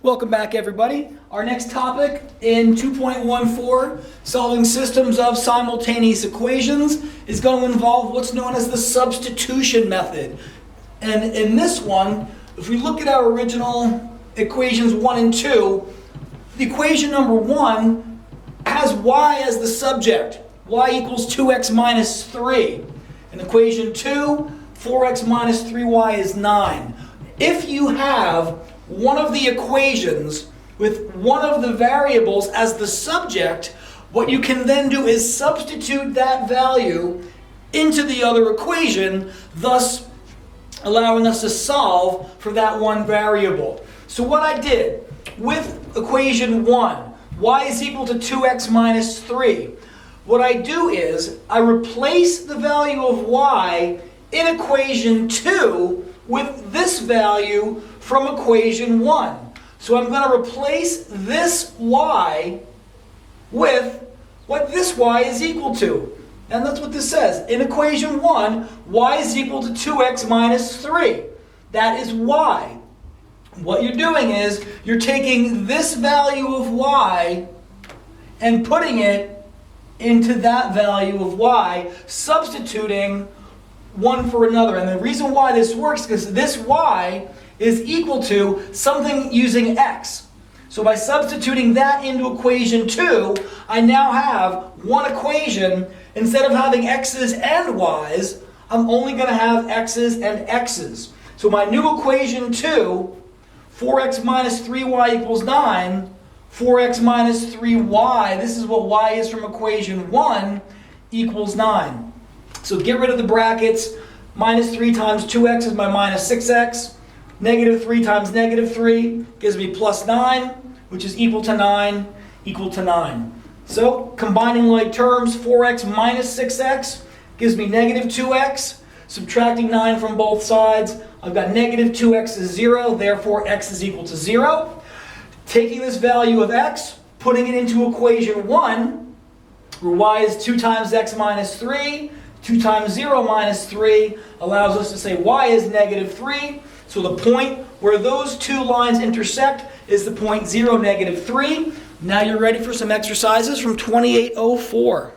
Welcome back, everybody. Our next topic in 2.14, solving systems of simultaneous equations, is going to involve what's known as the substitution method. And in this one, if we look at our original equations 1 and 2, the equation number 1 has y as the subject. Y equals 2x minus 3. In equation 2, 4x minus 3y is 9. If you have one of the equations with one of the variables as the subject, what you can then do is substitute that value into the other equation, thus allowing us to solve for that one variable. So what I did with equation 1, y is equal to 2x minus 3. What I do is I replace the value of y in equation 2 with this value from equation 1. So I'm going to replace this y with what this y is equal to. And that's what this says. In equation 1, y is equal to 2x minus 3. That is y. What you're doing is you're taking this value of y and putting it into that value of y, substituting one for another. And the reason why this works is because this y is equal to something using x. So by substituting that into equation 2, I now have one equation. Instead of having x's and y's, I'm only going to have x's and x's. So my new equation 2, 4x minus 3y equals 9, 4x minus 3y, this is what y is from equation 1, equals 9. So get rid of the brackets. Minus 3 times 2x is my minus 6x. Negative 3 times negative 3 gives me plus 9, which is equal to 9, equal to 9. So combining like terms, 4x minus 6x gives me negative 2x. Subtracting 9 from both sides, I've got negative 2x is 0, therefore x is equal to 0. Taking this value of x, putting it into equation 1, where y is 2 times x minus 3, 2 times 0 minus 3 allows us to say y is negative 3. So the point where those two lines intersect is the point 0, negative 3. Now you're ready for some exercises from 2804.